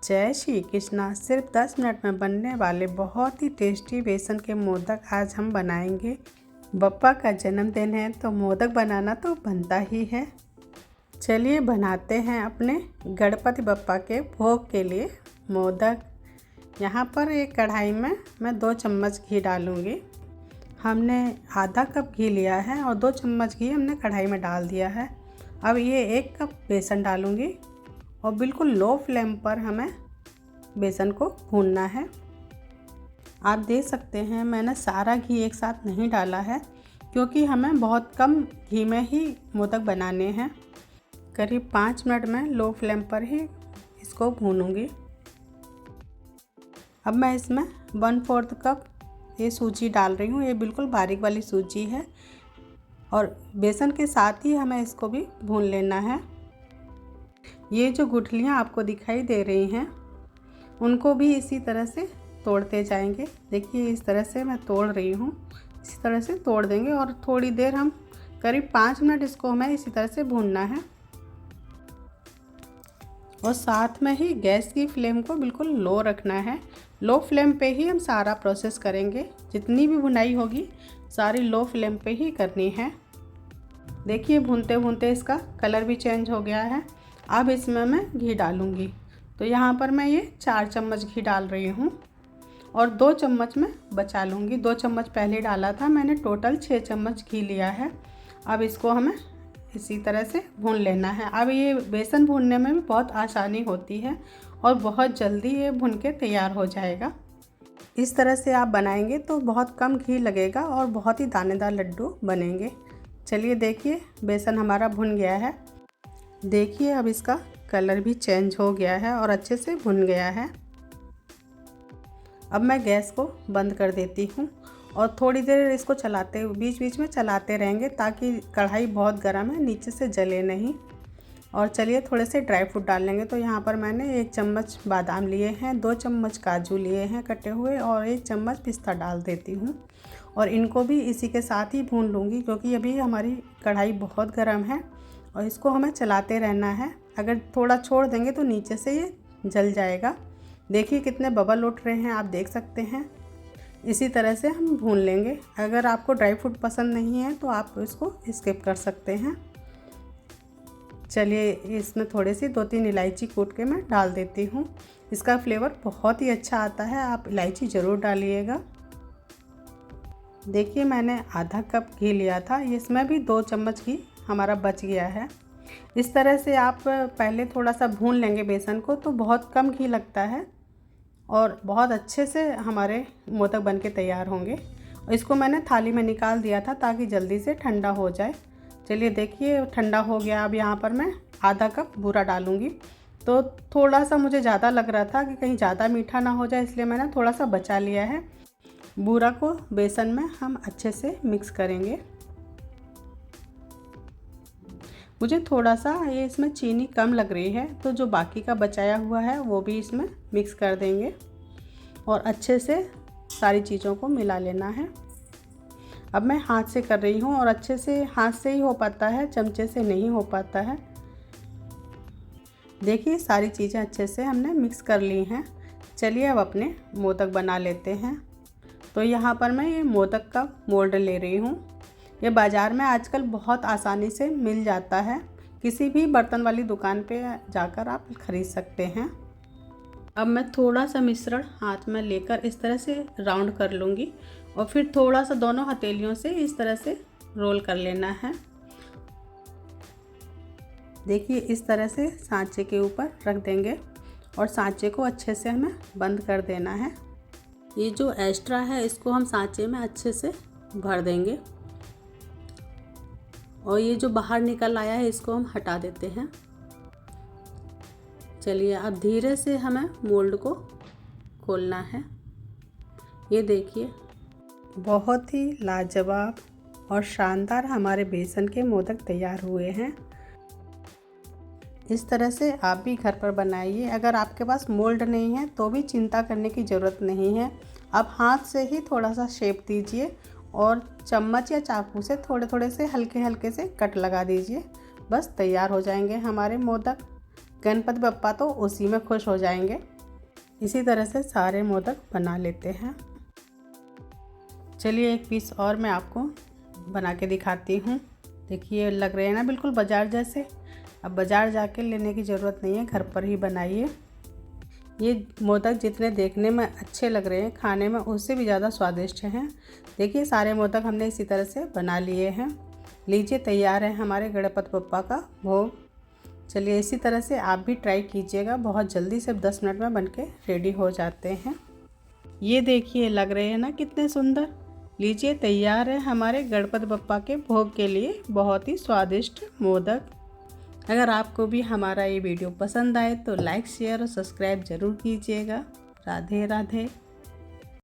जय श्री कृष्णा। सिर्फ 10 मिनट में बनने वाले बहुत ही टेस्टी बेसन के मोदक आज हम बनाएंगे। बप्पा का जन्मदिन है तो मोदक बनाना तो बनता ही है। चलिए बनाते हैं अपने गणपति बप्पा के भोग के लिए मोदक। यहाँ पर एक कढ़ाई में मैं 2 चम्मच घी डालूँगी। हमने आधा कप घी लिया है और 2 चम्मच घी हमने कढ़ाई में डाल दिया है। अब ये 1 कप बेसन डालूँगी और बिल्कुल लो फ्लेम पर हमें बेसन को भूनना है। आप देख सकते हैं मैंने सारा घी एक साथ नहीं डाला है क्योंकि हमें बहुत कम घी में ही मोदक बनाने हैं। करीब 5 मिनट में लो फ्लेम पर ही इसको भूनूंगी। अब मैं इसमें 1/4 कप ये सूजी डाल रही हूँ। ये बिल्कुल बारीक वाली सूजी है और बेसन के साथ ही हमें इसको भी भून लेना है। ये जो गुठलियाँ आपको दिखाई दे रही हैं उनको भी इसी तरह से तोड़ते जाएंगे। देखिए इस तरह से मैं तोड़ रही हूँ, इसी तरह से तोड़ देंगे और थोड़ी देर हम करीब 5 मिनट इसको हमें इसी तरह से भूनना है। और साथ में ही गैस की फ्लेम को बिल्कुल लो रखना है। लो फ्लेम पे ही हम सारा प्रोसेस करेंगे। जितनी भी भुनाई होगी सारी लो फ्लेम पे ही करनी है। देखिए भूनते भूनते इसका कलर भी चेंज हो गया है। अब इसमें मैं घी डालूँगी। तो यहाँ पर मैं ये 4 चम्मच घी डाल रही हूँ और 2 चम्मच मैं बचा लूँगी। 2 चम्मच पहले डाला था मैंने, टोटल 6 चम्मच घी लिया है। अब इसको हमें इसी तरह से भून लेना है। अब ये बेसन भूनने में भी बहुत आसानी होती है और बहुत जल्दी ये भुन के तैयार हो जाएगा। इस तरह से आप बनाएंगे तो बहुत कम घी लगेगा और बहुत ही दानेदार लड्डू बनेंगे। चलिए देखिए बेसन हमारा भुन गया है। देखिए अब इसका कलर भी चेंज हो गया है और अच्छे से भुन गया है। अब मैं गैस को बंद कर देती हूँ और थोड़ी देर इसको चलाते बीच बीच में चलाते रहेंगे ताकि कढ़ाई बहुत गर्म है, नीचे से जले नहीं। और चलिए थोड़े से ड्राई फ्रूट डाल लेंगे। तो यहाँ पर मैंने 1 चम्मच बादाम लिए हैं, 2 चम्मच काजू लिए हैं कटे हुए और 1 चम्मच पिस्ता डाल देती हूँ। और इनको भी इसी के साथ ही भून लूँगी क्योंकि अभी हमारी कढ़ाई बहुत गर्म है और इसको हमें चलाते रहना है। अगर थोड़ा छोड़ देंगे तो नीचे से ये जल जाएगा। देखिए कितने बबल उठ रहे हैं, आप देख सकते हैं। इसी तरह से हम भून लेंगे। अगर आपको ड्राई फ्रूट पसंद नहीं है तो आप इसको स्किप कर सकते हैं। चलिए इसमें थोड़ी सी 2-3 इलायची कूट के मैं डाल देती हूँ। इसका फ्लेवर बहुत ही अच्छा आता है, आप इलायची ज़रूर डालिएगा। देखिए मैंने आधा कप घी लिया था, इसमें भी 2 चम्मच घी हमारा बच गया है। इस तरह से आप पहले थोड़ा सा भून लेंगे बेसन को तो बहुत कम घी लगता है और बहुत अच्छे से हमारे मोदक बन के तैयार होंगे। और इसको मैंने थाली में निकाल दिया था ताकि जल्दी से ठंडा हो जाए। चलिए देखिए ठंडा हो गया। अब यहाँ पर मैं आधा कप बूरा डालूँगी। तो थोड़ा सा मुझे ज़्यादा लग रहा था कि कहीं ज़्यादा मीठा ना हो जाए, इसलिए मैंने थोड़ा सा बचा लिया है। बूरा को बेसन में हम अच्छे से मिक्स करेंगे। मुझे थोड़ा सा ये इसमें चीनी कम लग रही है तो जो बाकी का बचाया हुआ है वो भी इसमें मिक्स कर देंगे और अच्छे से सारी चीज़ों को मिला लेना है। अब मैं हाथ से कर रही हूँ और अच्छे से हाथ से ही हो पाता है, चमचे से नहीं हो पाता है। देखिए सारी चीज़ें अच्छे से हमने मिक्स कर ली हैं। चलिए अब अपने मोदक बना लेते हैं। तो यहाँ पर मैं ये मोदक का मोल्ड ले रही हूँ। ये बाज़ार में आजकल बहुत आसानी से मिल जाता है, किसी भी बर्तन वाली दुकान पे जाकर आप ख़रीद सकते हैं। अब मैं थोड़ा सा मिश्रण हाथ में लेकर इस तरह से राउंड कर लूँगी और फिर थोड़ा सा दोनों हथेलियों से इस तरह से रोल कर लेना है। देखिए इस तरह से सांचे के ऊपर रख देंगे और सांचे को अच्छे से हमें बंद कर देना है। ये जो एक्स्ट्रा है इसको हम सांचे में अच्छे से भर देंगे और ये जो बाहर निकल आया है इसको हम हटा देते हैं। चलिए अब धीरे से हमें मोल्ड को खोलना है। ये देखिए बहुत ही लाजवाब और शानदार हमारे बेसन के मोदक तैयार हुए हैं। इस तरह से आप भी घर पर बनाइए। अगर आपके पास मोल्ड नहीं है तो भी चिंता करने की ज़रूरत नहीं है। आप हाथ से ही थोड़ा सा शेप दीजिए और चम्मच या चाकू से थोड़े थोड़े से हल्के हल्के से कट लगा दीजिए। बस तैयार हो जाएंगे हमारे मोदक। गणपति बप्पा तो उसी में खुश हो जाएंगे। इसी तरह से सारे मोदक बना लेते हैं। चलिए एक पीस और मैं आपको बना के दिखाती हूँ। देखिए लग रहे हैं ना बिल्कुल बाज़ार जैसे। अब बाज़ार जाके लेने की ज़रूरत नहीं है, घर पर ही बनाइए। ये मोदक जितने देखने में अच्छे लग रहे हैं, खाने में उससे भी ज़्यादा स्वादिष्ट हैं। देखिए सारे मोदक हमने इसी तरह से बना लिए हैं। लीजिए तैयार है हमारे गणपति बप्पा का भोग। चलिए इसी तरह से आप भी ट्राई कीजिएगा, बहुत जल्दी सिर्फ 10 मिनट में बनके रेडी हो जाते हैं। ये देखिए लग रहे हैं ना कितने सुंदर। लीजिए तैयार है हमारे गणपति बप्पा के भोग के लिए बहुत ही स्वादिष्ट मोदक। अगर आपको भी हमारा ये वीडियो पसंद आए तो लाइक शेयर और सब्सक्राइब ज़रूर कीजिएगा। राधे राधे।